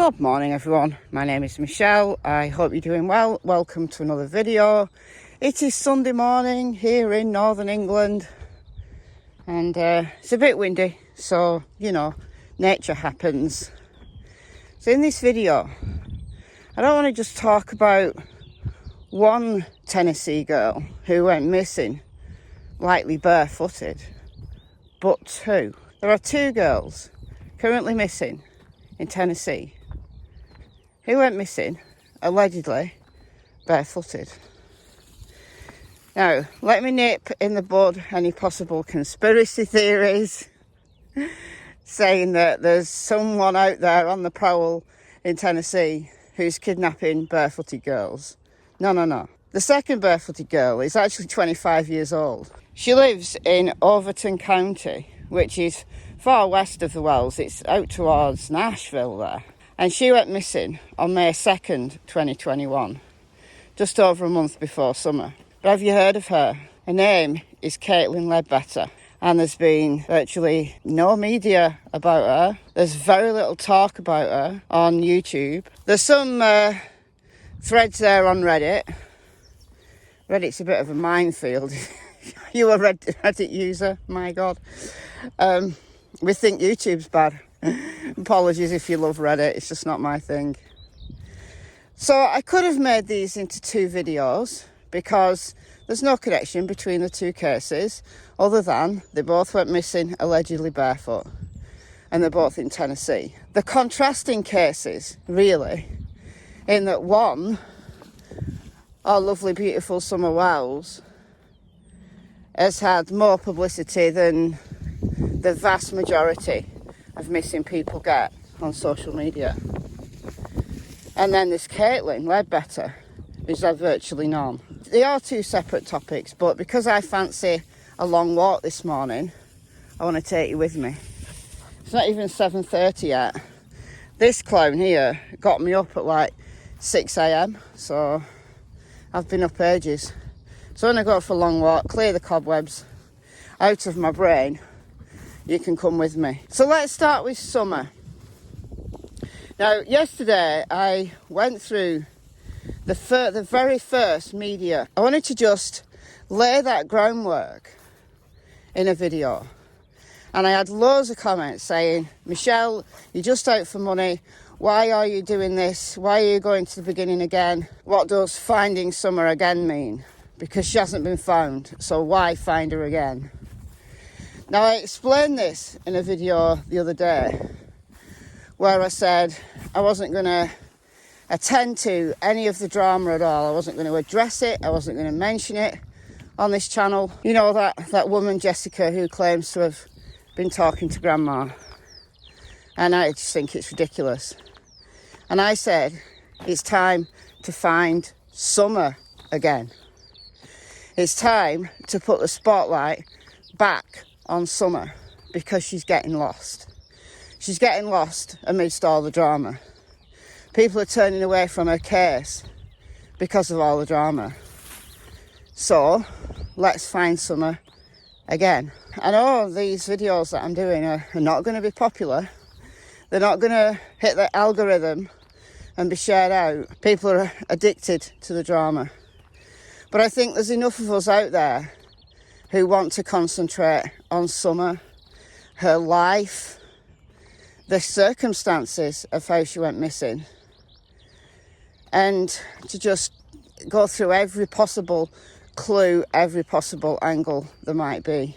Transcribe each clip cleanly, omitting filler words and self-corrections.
Good morning everyone, my name is Michelle. I hope you're doing well. Welcome to another video. It is Sunday morning here in Northern England and it's a bit windy, so you know, nature happens. So in this video I don't want to just talk about one Tennessee girl who went missing likely barefooted, but two. There are two girls currently missing in Tennessee who went missing, allegedly, barefooted. Now, let me nip in the bud any possible conspiracy theories saying that there's someone out there on the prowl in Tennessee who's kidnapping barefooted girls. No. The second barefooted girl is actually 25 years old. She lives in Overton County, which is far west of the Wells. It's out towards Nashville there. And she went missing on May 2nd, 2021, just over a month before summer. But have you heard of her? Her name is Kaitlyn Ledbetter, and there's been virtually no media about her. There's very little talk about her on YouTube. There's some threads there on Reddit. Reddit's a bit of a minefield. You a Reddit user? My God. We think YouTube's bad. Apologies if you love Reddit, it's just not my thing. So I could have made these into two videos because there's no connection between the two cases other than they both went missing allegedly barefoot and they're both in Tennessee. The contrasting cases, really, in that one, our lovely beautiful Summer Wells, has had more publicity than the vast majority of missing people get on social media. And then this Kaitlyn Ledbetter, who's had virtually none. They are two separate topics, but because I fancy a long walk this morning, I want to take you with me. It's not even 7:30 yet. This clown here got me up at like 6 a.m, so I've been up ages. So when I go for a long walk, clear the cobwebs out of my brain, you can come with me. So let's start with summer. Now, yesterday I went through the very first media. I wanted to just lay that groundwork in a video. And I had loads of comments saying, Michelle, you're just out for money. Why are you doing this? Why are you going to the beginning again? What does finding Summer again mean? Because she hasn't been found, so why find her again? Now, I explained this in a video the other day where I said I wasn't going to attend to any of the drama at all. I wasn't going to address it. I wasn't going to mention it on this channel. You know, that woman, Jessica, who claims to have been talking to Grandma. And I just think it's ridiculous. And I said, it's time to find Summer again. It's time to put the spotlight back on Summer because she's getting lost. She's getting lost amidst all the drama. People are turning away from her case because of all the drama. So let's find Summer again. I know these videos that I'm doing are not going to be popular. They're not going to hit the algorithm and be shared out. People are addicted to the drama. But I think there's enough of us out there who want to concentrate on Summer, her life, the circumstances of how she went missing, and to just go through every possible clue, every possible angle there might be.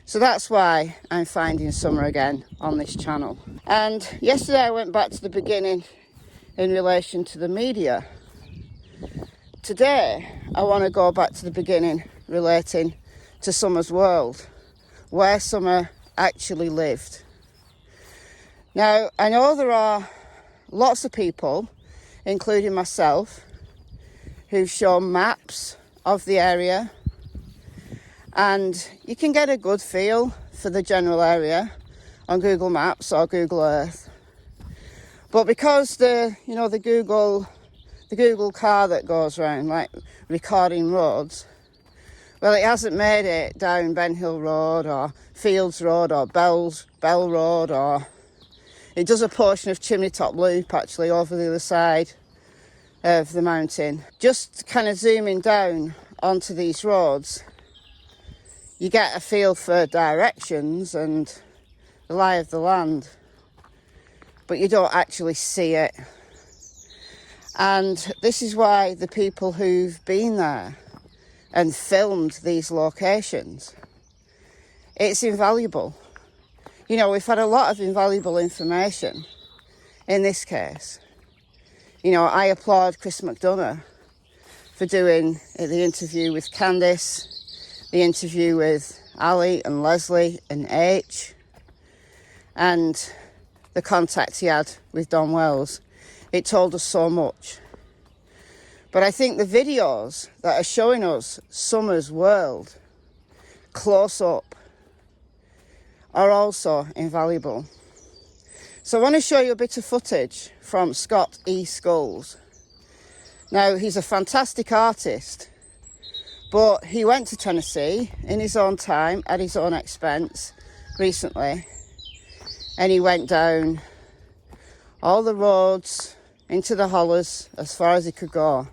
So that's why I'm finding Summer again on this channel. And yesterday I went back to the beginning in relation to the media. Today I want to go back to the beginning relating to Summer's world, where Summer actually lived. Now, I know there are lots of people, including myself, who've shown maps of the area, and you can get a good feel for the general area on Google Maps or Google Earth. But because the Google car that goes around, like recording roads, well, it hasn't made it down Ben Hill Road or Fields Road or Bell Road, or It does a portion of Chimney Top Loop actually over the other side of the mountain. Just kind of zooming down onto these roads, you get a feel for directions and the lie of the land, but you don't actually see it. And this is why the people who've been there and filmed these locations, it's invaluable. You know, we've had a lot of invaluable information in this case. You know, I applaud Chris McDonough for doing the interview with Candice, the interview with Ali and Leslie and H, and the contact he had with Don Wells. It told us so much. But I think the videos that are showing us Summer's world close up are also invaluable. So I want to show you a bit of footage from Scott E Skullz. Now, he's a fantastic artist, but he went to Tennessee in his own time, at his own expense, recently. And he went down all the roads into the hollers as far as he could go,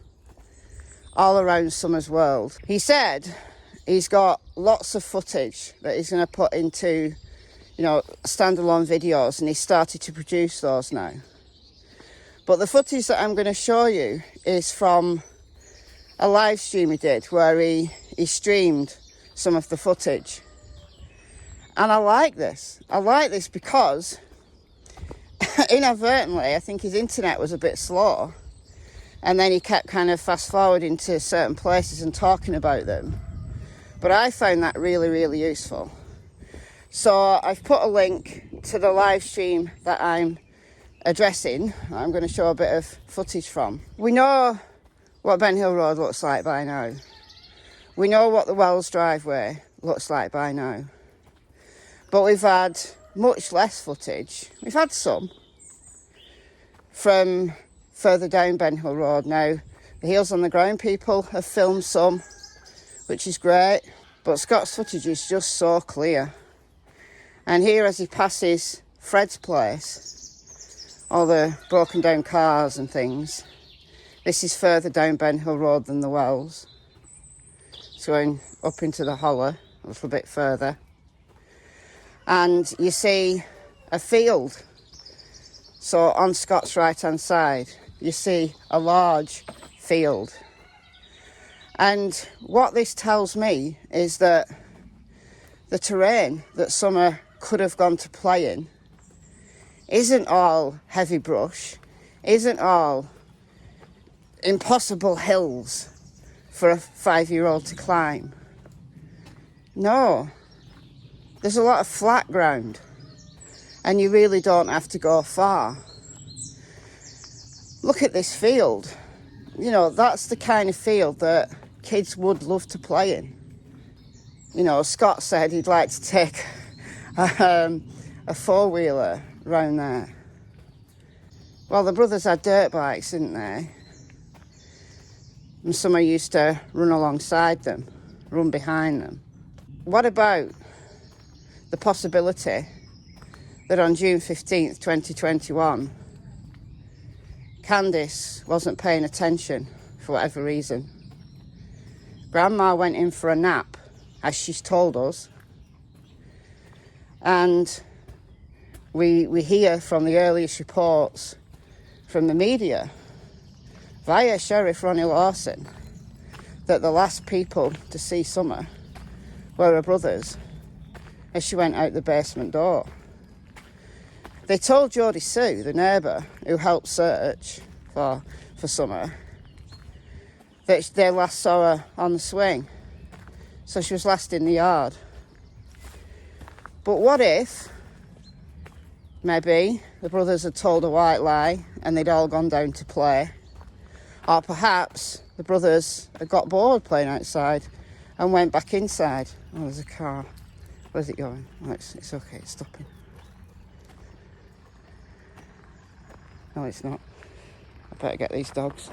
all around Summer's world. He said he's got lots of footage that he's going to put into, you know, standalone videos, and he started to produce those now. But the footage that I'm going to show you is from a live stream he did where he streamed some of the footage. And I like this. I like this because inadvertently, I think his internet was a bit slow, and then he kept kind of fast forwarding to certain places and talking about them. But I found that really, really useful. So I've put a link to the live stream that I'm addressing. I'm going to show a bit of footage from. We know what Ben Hill Road looks like by now. We know what the Wells driveway looks like by now. But we've had much less footage. We've had some from further down Ben Hill Road. Now, the Heels on the Ground people have filmed some, which is great, but Scott's footage is just so clear. And here, as he passes Fred's place, all the broken down cars and things, this is further down Ben Hill Road than the Wells. It's going up into the holler a little bit further. And you see a field. So on Scott's right-hand side, you see a large field. And what this tells me is that the terrain that Summer could have gone to play in isn't all heavy brush, isn't all impossible hills for a 5-year-old to climb. No. There's a lot of flat ground, and you really don't have to go far. Look at this field. You know, that's the kind of field that kids would love to play in. You know, Scott said he'd like to take a four-wheeler round there. Well, the brothers had dirt bikes, didn't they? And Summer used to run alongside them, run behind them. What about the possibility that on June 15th, 2021, Candice wasn't paying attention for whatever reason? Grandma went in for a nap, as she's told us, and we hear from the earliest reports from the media via Sheriff Ronnie Lawson that the last people to see Summer were her brothers as she went out the basement door. They told Jodie Sue, the neighbour who helped search for Summer, that they last saw her on the swing. So she was last in the yard. But what if maybe the brothers had told a white lie and they'd all gone down to play? Or perhaps the brothers had got bored playing outside and went back inside. Oh, there's a car. Where's it going? Oh, it's okay, it's stopping. No, it's not. I better get these dogs.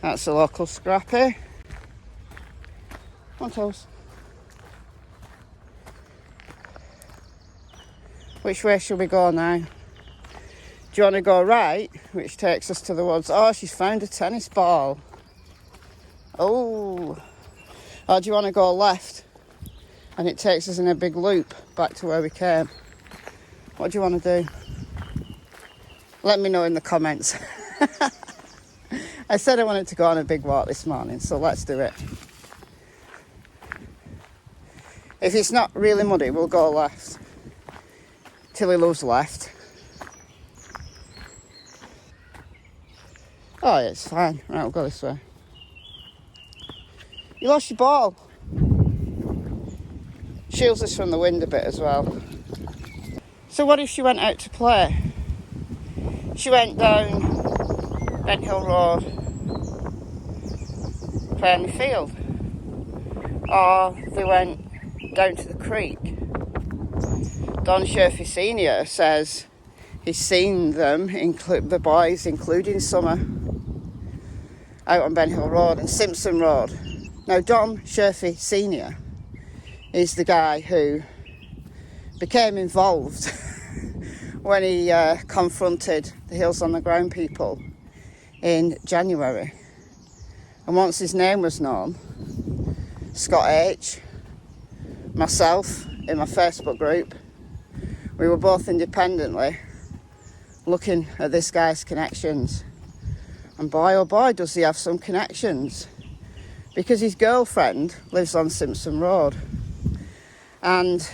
That's a local Scrappy. Come on, Toes. Which way should we go now? Do you want to go right, which takes us to the woods? Oh, she's found a tennis ball. Oh. Or do you want to go left? And it takes us in a big loop back to where we came. What do you want to do? Let me know in the comments. I said I wanted to go on a big walk this morning, so let's do it. If it's not really muddy, we'll go left. Tilly loves left. Oh, yeah, it's fine. Right, we'll go this way. You lost your ball. Shields us from the wind a bit as well. So what if she went out to play? She went down Ben Hill Road, play in the field. Or they went down to the creek. Don Sherfy Senior says he's seen them, the boys, including Summer, out on Ben Hill Road and Simpson Road. Now, Don Sherfy Senior is the guy who became involved when he confronted the Hills on the Ground people in January. And once his name was known, Scott H, myself, in my Facebook group, we were both independently looking at this guy's connections. And boy, oh boy, does he have some connections. Because his girlfriend lives on Simpson Road. And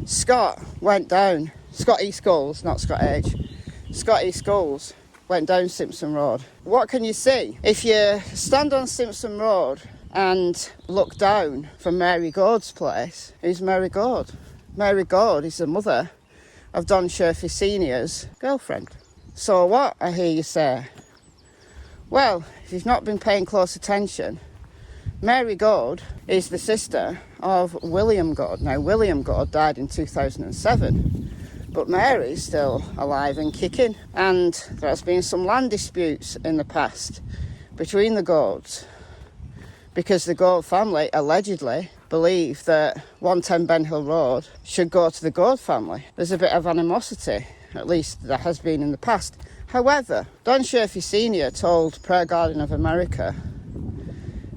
Scott went down, Scott E Skullz, not Scott H, Scott E Skullz went down Simpson Road. What can you see? If you stand on Simpson Road and look down from Mary Gord's place, who's Mary Gord? Mary Gord is the mother of Don Sherfy Senior's girlfriend. So what, I hear you say? Well, if you've not been paying close attention, Mary Gord is the sister of William Gord. Now, William Gord died in 2007, but Mary's still alive and kicking. And there has been some land disputes in the past between the Gords, because the Gord family allegedly believe that 110 Ben Hill Road should go to the Gord family. There's a bit of animosity, at least there has been in the past. However, Don Sherfy Senior told Prayer Garden of America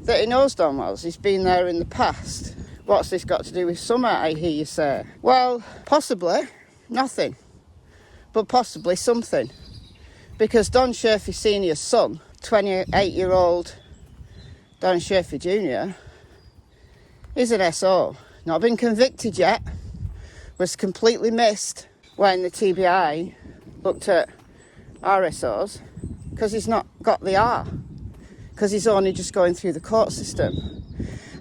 that he knows Don Wells. He's been there in the past. What's this got to do with Summer, I hear you say? Well, possibly nothing, but possibly something. Because Don Sherfy Senior's son, 28-year-old Don Sherfy Jr., is an SO. Not been convicted yet. Was completely missed when the TBI looked at RSOs, because he's not got the R. Because he's only just going through the court system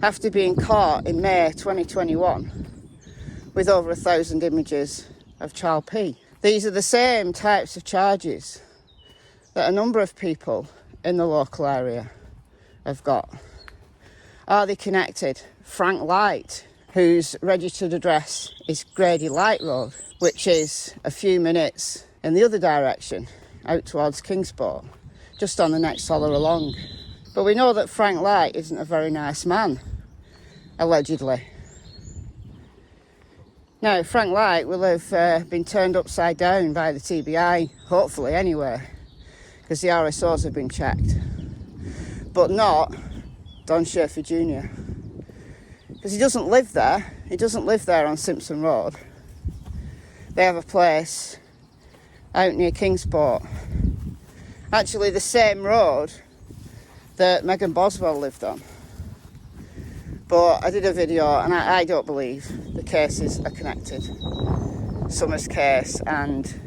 after being caught in May 2021 with over 1,000 images of child P. These are the same types of charges that a number of people in the local area have got. Are they connected? Frank Light, whose registered address is Grady Light Road, which is a few minutes in the other direction, out towards Kingsport, just on the next holler along. But we know that Frank Light isn't a very nice man, allegedly. Now, Frank Light will have been turned upside down by the TBI, hopefully anyway, because the RSOs have been checked. But not Don Sherfy Jr. Because he doesn't live there. He doesn't live there on Simpson Road. They have a place out near Kingsport. Actually, the same road that Megan Boswell lived on. But I did a video, and I don't believe the cases are connected. Summer's case and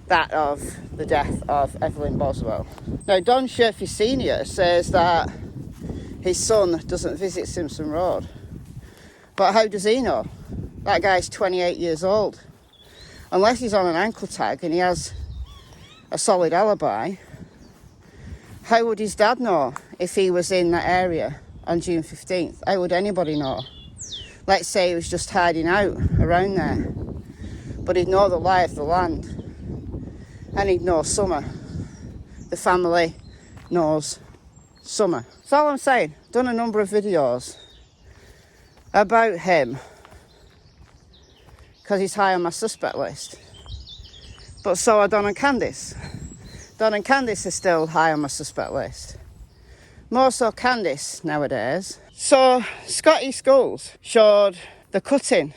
that of the death of Evelyn Boswell. Now, Don Sherfy Senior says that his son doesn't visit Simpson Road. But how does he know? That guy's 28 years old. Unless he's on an ankle tag and he has a solid alibi, how would his dad know if he was in that area on June 15th? How would anybody know? Let's say he was just hiding out around there. But he'd know the lie of the land. And he'd know Summer. The family knows Summer. That's all I'm saying. Done a number of videos about him because he's high on my suspect list. But so are Don and Candice. Don and Candice are still high on my suspect list. More so Candice nowadays. So Scott E Skullz showed the cutting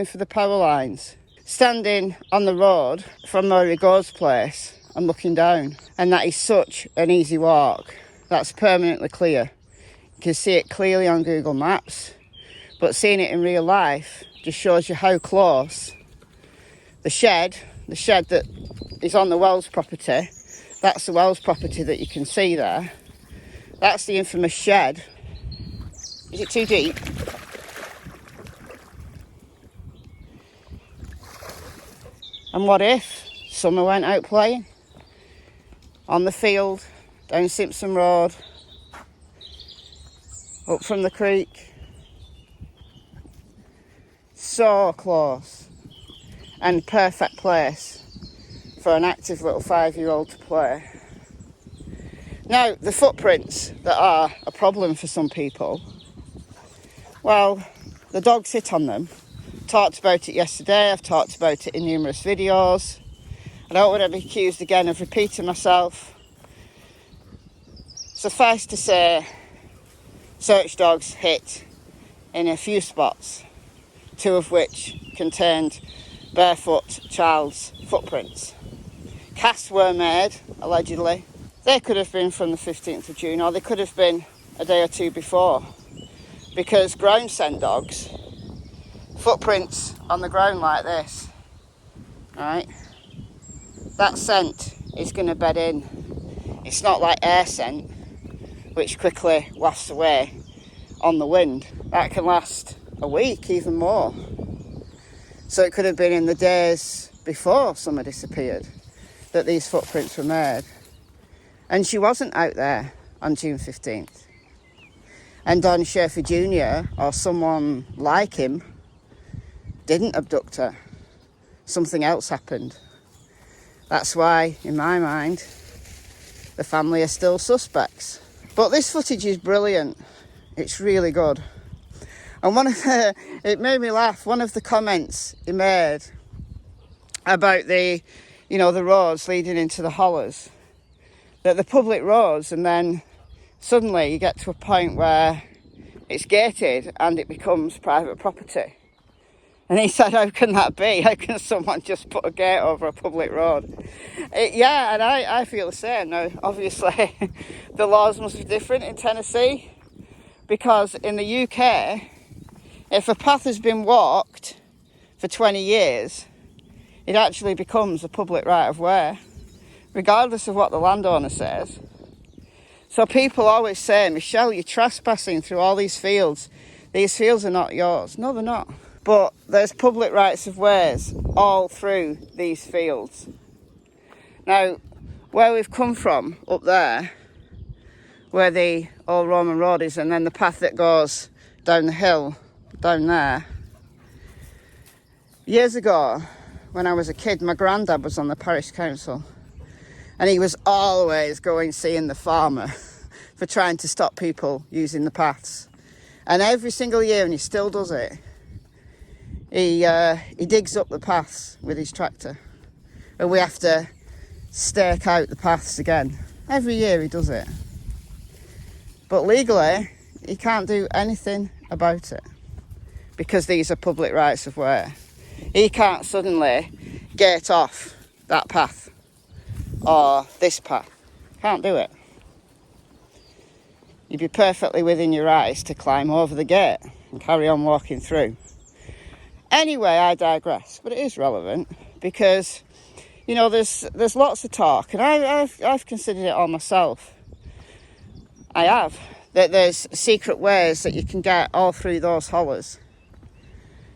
for the power lines, standing on the road from Murray Gore's place and looking down. And that is such an easy walk. That's permanently clear. You can see it clearly on Google Maps, but seeing it in real life just shows you how close the shed that is on the Wells property, that's the Wells property that you can see there. That's the infamous shed. Is it too deep? And what if Summer went out playing on the field, down Simpson Road, up from the creek? So close, and perfect place for an active little 5-year-old to play. Now, the footprints that are a problem for some people, well, the dogs sit on them. Talked about it yesterday, I've talked about it in numerous videos. I don't want to be accused again of repeating myself. Suffice to say, search dogs hit in a few spots, 2 of which contained barefoot child's footprints. Casts were made, allegedly. They could have been from the 15th of June, or they could have been a day or 2 before. Because ground scent dogs, footprints on the ground like this, right? That scent is going to bed in. It's not like air scent, which quickly wafts away on the wind. That can last a week, even more. So it could have been in the days before Summer disappeared that these footprints were made. And she wasn't out there on June 15th. And Don Schaefer Jr. or someone like him didn't abduct her. Something else happened. That's why, in my mind, the family are still suspects. But this footage is brilliant. It's really good. And it made me laugh. One of the comments he made about the roads leading into the hollers, that the public roads, and then suddenly you get to a point where it's gated and it becomes private property. And he said, how can that be? How can someone just put a gate over a public road? Yeah, and I feel the same. Now, obviously, the laws must be different in Tennessee, because in the UK, if a path has been walked for 20 years, it actually becomes a public right-of-way, regardless of what the landowner says. So people always say, Michelle, you're trespassing through all these fields. These fields are not yours. No, they're not. But there's public rights of ways all through these fields. Now, where we've come from, up there, where the old Roman road is, and then the path that goes down the hill, down there. Years ago, when I was a kid, my granddad was on the parish council. And he was always going seeing the farmer for trying to stop people using the paths. And every single year, and he still does it, he digs up the paths with his tractor. And we have to stake out the paths again. Every year he does it. But legally, he can't do anything about it, because these are public rights of way. He can't suddenly gate off that path or this path. Can't do it. You'd be perfectly within your rights to climb over the gate and carry on walking through. Anyway, I digress, but it is relevant because, there's lots of talk, and I've considered it all myself. I have. That there's secret ways that you can get all through those hollers.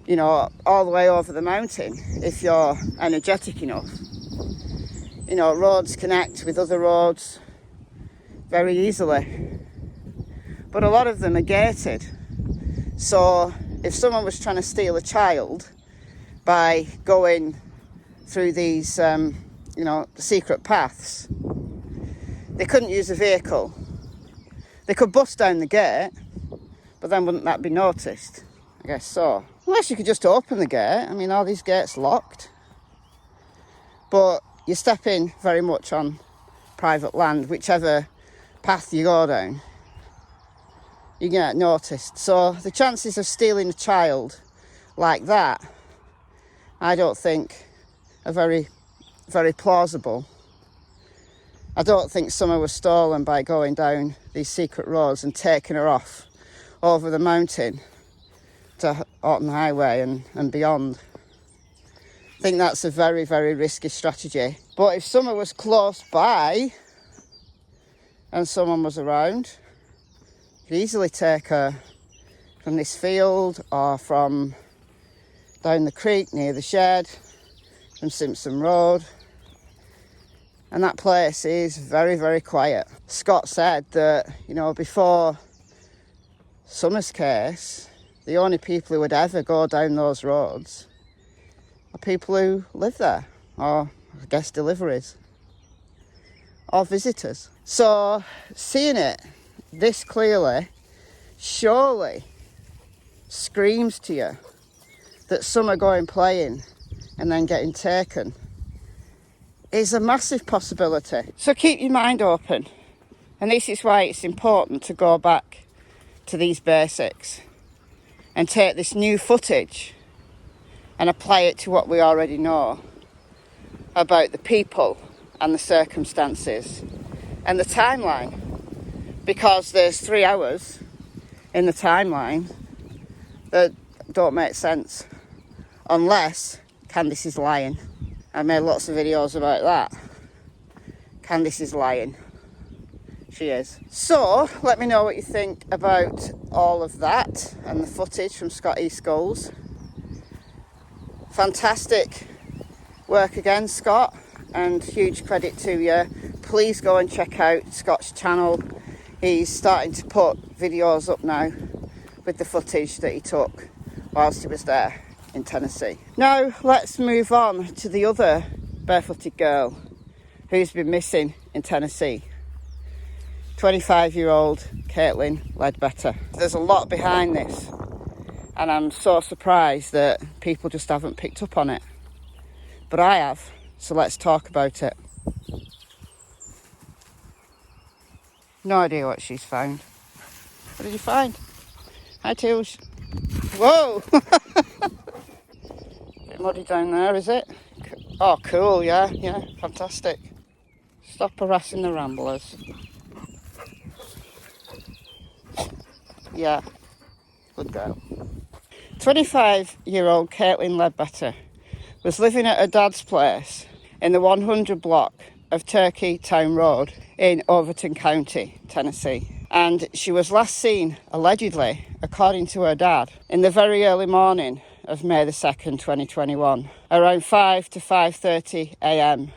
All the way over the mountain if you're energetic enough. Roads connect with other roads very easily. But a lot of them are gated. So if someone was trying to steal a child by going through these, secret paths, they couldn't use a vehicle. They could bust down the gate, but then wouldn't that be noticed? I guess so. Unless you could just open the gate. I mean, all these gates locked. But you're stepping very much on private land, whichever path you go down. You get noticed. So the chances of stealing a child like that, I don't think are very, very plausible. I don't think Summer was stolen by going down these secret roads and taking her off over the mountain to Orton Highway and beyond. I think that's a very, very risky strategy. But if Summer was close by and someone was around, you could easily take her from this field or from down the creek near the shed, from Simpson Road. And that place is very, very quiet. Scott said that, you know, before Summer's case, the only people who would ever go down those roads are people who live there, or I guess deliveries, or visitors. So seeing it this clearly surely screams to you that Summer going playing and then getting taken is a massive possibility. So keep your mind open. And this is why it's important to go back to these basics and take this new footage and apply it to what we already know about the people and the circumstances and the timeline. Because there's 3 hours in the timeline that don't make sense unless Candice is lying. I made lots of videos about that. Candice is lying. She is. So, let me know what you think about all of that and the footage from Scott E Skullz. Fantastic work again, Scott, and huge credit to you. Please go and check out Scott's channel. He's starting to put videos up now with the footage that he took whilst he was there in Tennessee. Now let's move on to the other barefooted girl who's been missing in Tennessee. 25-year-old Kaitlyn Ledbetter. There's a lot behind this and I'm so surprised that people just haven't picked up on it. But I have, so let's talk about it. No idea what she's found. What did you find? Hi, Tools. Whoa! Bit muddy down there, is it? Oh, cool, yeah, fantastic. Stop harassing the ramblers. Yeah, good girl. 25-year-old Kaitlyn Ledbetter was living at her dad's place in the 100 block of Turkey Town Road in Overton County, Tennessee. And she was last seen, allegedly, according to her dad, in the very early morning of May the 2nd, 2021, around 5 to 5:30 a.m.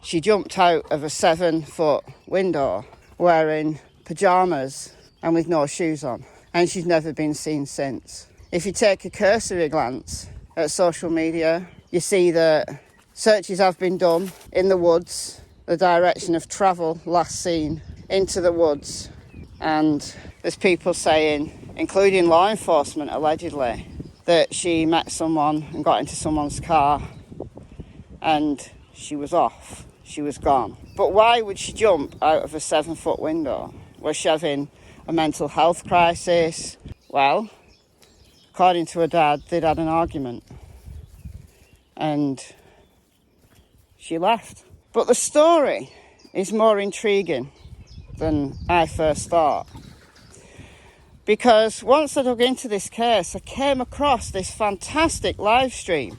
She jumped out of a 7-foot window wearing pyjamas and with no shoes on. And she's never been seen since. If you take a cursory glance at social media, you see that searches have been done in the woods, the direction of travel last seen into the woods. And there's people saying, including law enforcement allegedly, that she met someone and got into someone's car and she was off, she was gone. But why would she jump out of a 7-foot window? Was she having a mental health crisis? Well, according to her dad, they'd had an argument and she left. But the story is more intriguing than I first thought. Because once I dug into this case, I came across this fantastic live stream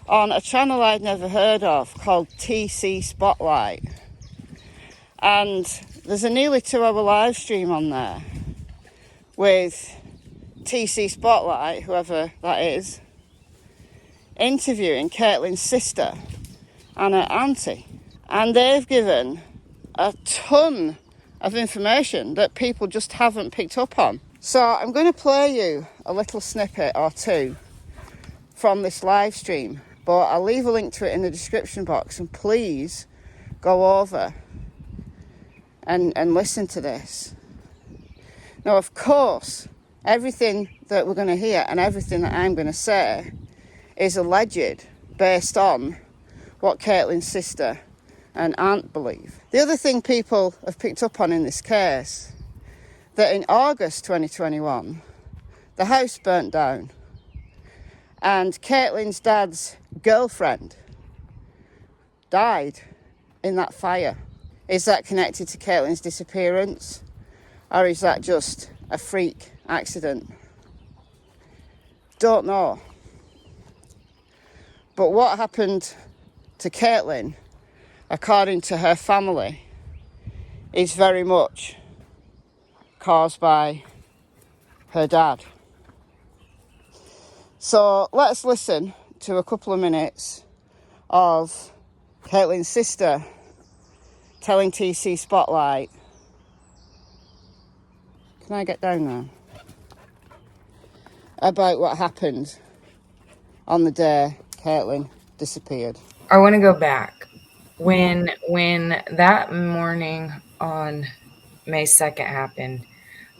on a channel I'd never heard of called TCSpotlight. And there's a nearly 2-hour live stream on there with TCSpotlight, whoever that is, interviewing Kaitlyn's sister and her auntie. And they've given a ton of information that people just haven't picked up on. So I'm going to play you a little snippet or two from this live stream, but I'll leave a link to it in the description box, and please go over and listen to this. Now, of course, Everything that we're going to hear and everything that I'm going to say is alleged based on what Kaitlyn's sister and aunt believe. The other thing people have picked up on in this case, that in August 2021, the house burnt down and Kaitlyn's dad's girlfriend died in that fire. Is that connected to Kaitlyn's disappearance, or is that just a freak accident? Don't know. But what happened to Kaitlyn, according to her family, is very much caused by her dad. So let's listen to a couple of minutes of Kaitlyn's sister telling TCSpotlight. Can I get down there? About what happened on the day Kaitlyn disappeared. I want to go back. When that morning on May 2nd happened,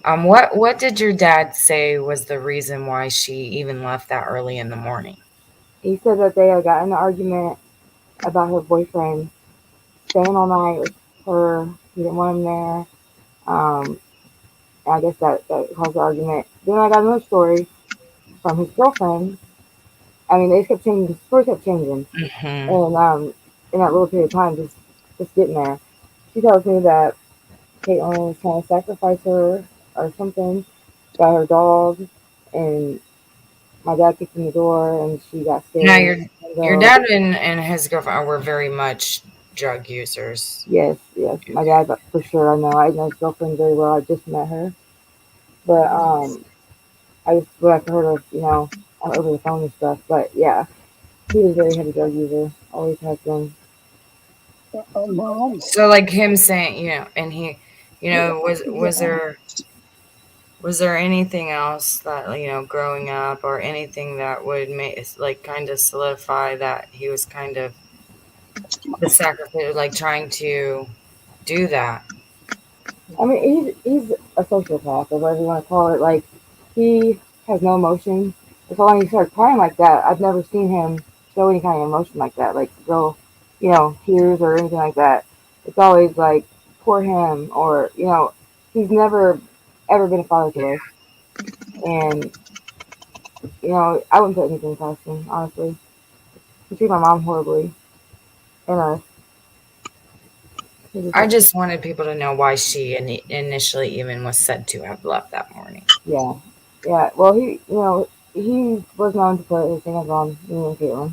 what did your dad say was the reason why she even left that early in the morning? He said that they had gotten in an argument about her boyfriend staying all night with her. He didn't want him there. I guess that caused the argument. Then I got another story from his girlfriend. I mean, they kept changing. The story kept changing, and in that little period of time, just getting there, she tells me that Kaitlyn was trying to sacrifice her or something, got her dog, and my dad kicked in the door, and she got scared. Now, your dad and his girlfriend were very much drug users. Yes. My dad, for sure. I know his girlfriend very well. I just met her, but I just what I've heard of, over the phone and stuff. But yeah, he was a very heavy drug user. Always has been. So, like him saying, and he, was there anything else that, growing up or anything that would make, like, kind of solidify that he was kind of the sacrifice, like trying to do that? I mean, he's a sociopath, or whatever you want to call it. Like, he has no emotion. It's all when he started crying like that, I've never seen him show any kind of emotion like that, like real, tears or anything like that. It's always like, poor him, or, he's never ever been a father to us. And, I wouldn't put anything past him, honestly. He treated my mom horribly. And us. I just wanted people to know why she initially even was said to have left that morning. Yeah. Well, he was known to put his hands on me and Kaitlyn.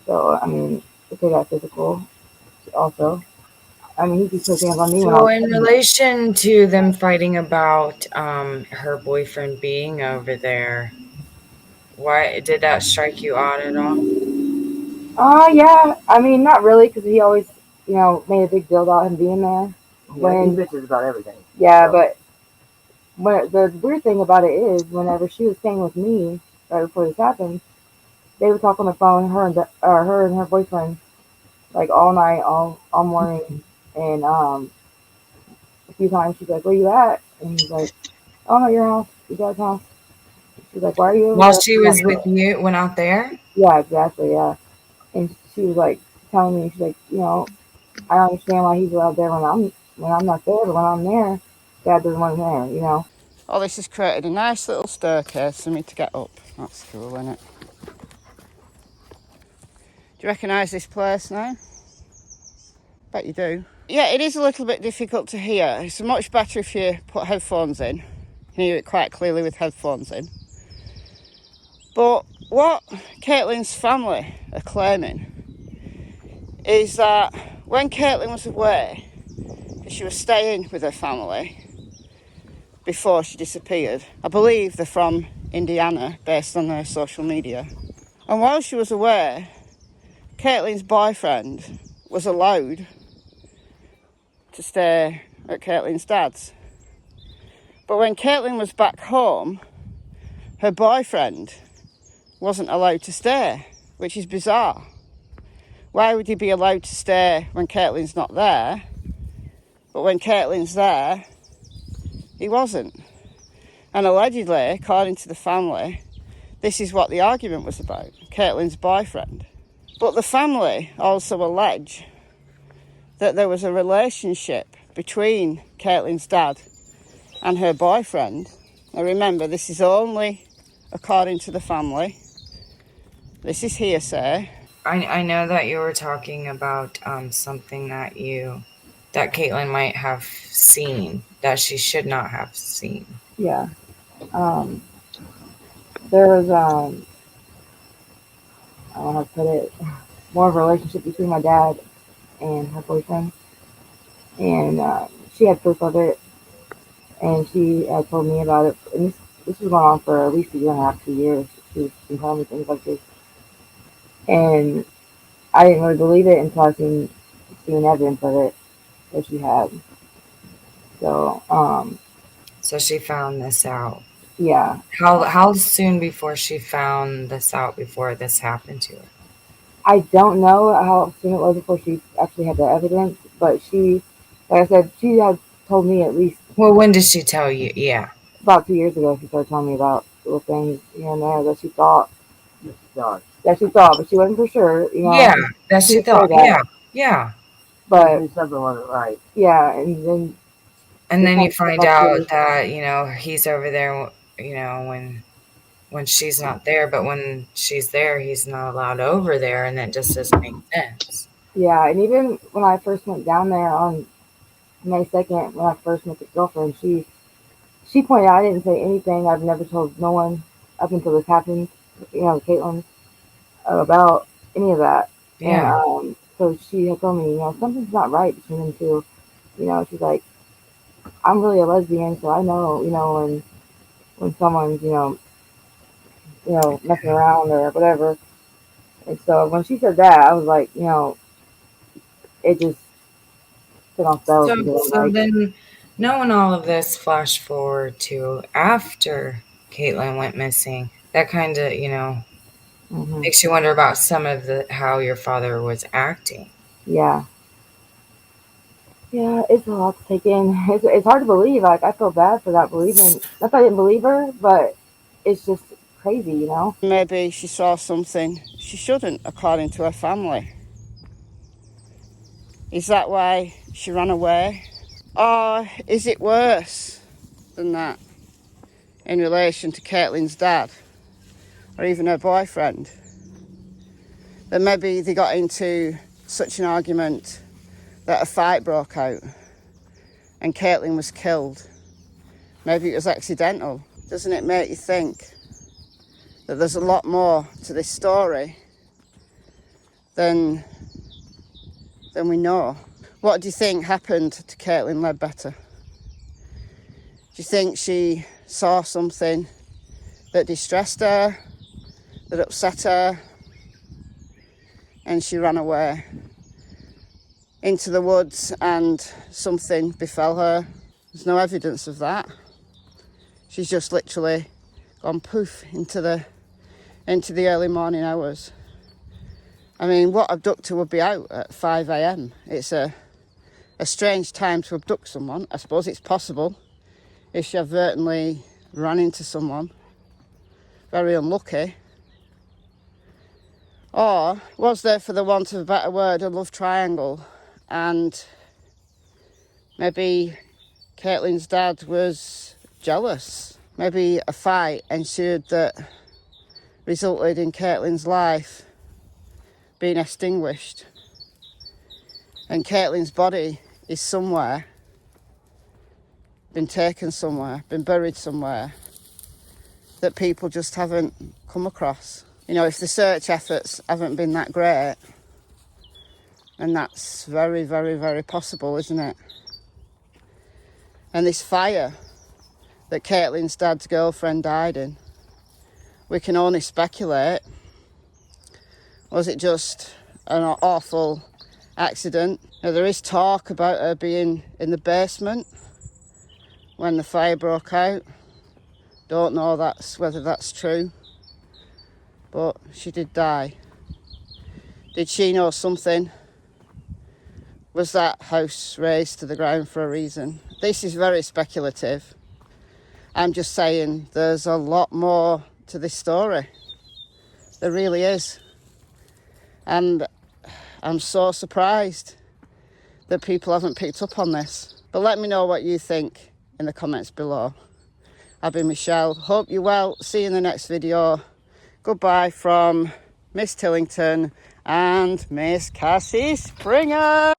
So, I mean, if they got physical, also. I mean, he keeps putting hands on me. So, in relation to them fighting about her boyfriend being over there, why did that strike you odd at all? Yeah. I mean, not really, because he always, made a big deal about him being there. Yeah, he bitches about everything. Yeah, so. But the weird thing about it is, whenever she was staying with me right before this happened, they would talk on the phone, her and her boyfriend, like all night, all morning, and a few times she's like, "Where you at?" And he's like, "Oh, no, your house, your dad's house." She's like, "Why are you?" While she was with you, went out there. Yeah, exactly. Yeah, and she was like telling me, she's like, I don't understand why he's out there when I'm not there, but when I'm there, Dad doesn't want him there, Oh, this has created a nice little staircase for me to get up. That's cool, isn't it? Do you recognise this place now? Bet you do. Yeah, it is a little bit difficult to hear. It's much better if you put headphones in. You can hear it quite clearly with headphones in. But what Kaitlyn's family are claiming is that when Kaitlyn was away, she was staying with her family before she disappeared. I believe they're from Indiana, based on their social media. And while she was away, Kaitlyn's boyfriend was allowed to stay at Kaitlyn's dad's. But when Kaitlyn was back home, her boyfriend wasn't allowed to stay, which is bizarre. Why would he be allowed to stay when Kaitlyn's not there, but when Kaitlyn's there, he wasn't? And allegedly, according to the family, this is what the argument was about, Kaitlyn's boyfriend. But the family also allege that there was a relationship between Kaitlyn's dad and her boyfriend. Now remember, this is only according to the family. This is hearsay. I know that you were talking about something that Kaitlyn might have seen that she should not have seen. Yeah. There was I don't know how to put it, more of a relationship between my dad and her boyfriend, and she had proof of it, and she had told me about it. And this was going on for at least a year and a half, 2 years. She was telling me things like this, and I didn't really believe it until I seen evidence of it that she had. So So she found this out. yeah. How soon before she found this out before this happened to her? I don't know how soon it was before she actually had the evidence, but she, like I said, she had told me at least. Well, when did she tell you? Yeah. About 2 years ago, she started telling me about little things here and there that she thought. That she thought, but she wasn't for sure. You know. Yeah, that she thought. That. Yeah. But something wasn't right. Yeah, and then. And then you find out that he's over there. When she's not there, but when she's there, he's not allowed over there, and that just doesn't make sense. Yeah, and even when I first went down there on May 2nd, when I first met the girlfriend, she pointed out I didn't say anything. I've never told no one up until this happened, Kaitlyn, about any of that. Yeah. And so she had told me, something's not right between them two. She's like, I'm really a lesbian, so I know, when someone's, messing around or whatever. And so when she said that, I was like, it just put on spells. So then, knowing all of this, flash forward to after Kaitlyn went missing, that kind of, makes you wonder about some of how your father was acting. Yeah. Yeah, it's a lot to take in. It's hard to believe. Like, I feel bad for not believing. Not that I didn't believe her, but it's just crazy, Maybe she saw something she shouldn't, according to her family. Is that why she ran away? Or is it worse than that in relation to Kaitlyn's dad or even her boyfriend? That maybe they got into such an argument that a fight broke out and Kaitlyn was killed. Maybe it was accidental. Doesn't it make you think that there's a lot more to this story than we know? What do you think happened to Kaitlyn Ledbetter? Do you think she saw something that distressed her, that upset her, and she ran away into the woods and something befell her? There's no evidence of that. She's just literally gone poof into the early morning hours. I mean, what abductor would be out at 5 a.m? It's a strange time to abduct someone. I suppose it's possible if she advertently ran into someone. Very unlucky. Or was there, for the want of a better word, a love triangle? And maybe Kaitlyn's dad was jealous. Maybe a fight ensued that resulted in Kaitlyn's life being extinguished. And Kaitlyn's body is somewhere, been taken somewhere, been buried somewhere that people just haven't come across. If the search efforts haven't been that great, then that's very, very, very possible, isn't it? And this fire that Kaitlyn's dad's girlfriend died in, we can only speculate. Was it just an awful accident? Now, there is talk about her being in the basement when the fire broke out. Don't know whether that's true, but she did die. Did she know something? Was that house razed to the ground for a reason? This is very speculative. I'm just saying there's a lot more to this story. There really is. And I'm so surprised that people haven't picked up on this. But let me know what you think in the comments below. I've been Michelle. Hope you're well. See you in the next video. Goodbye from Miss Tillington and Miss Cassie Springer.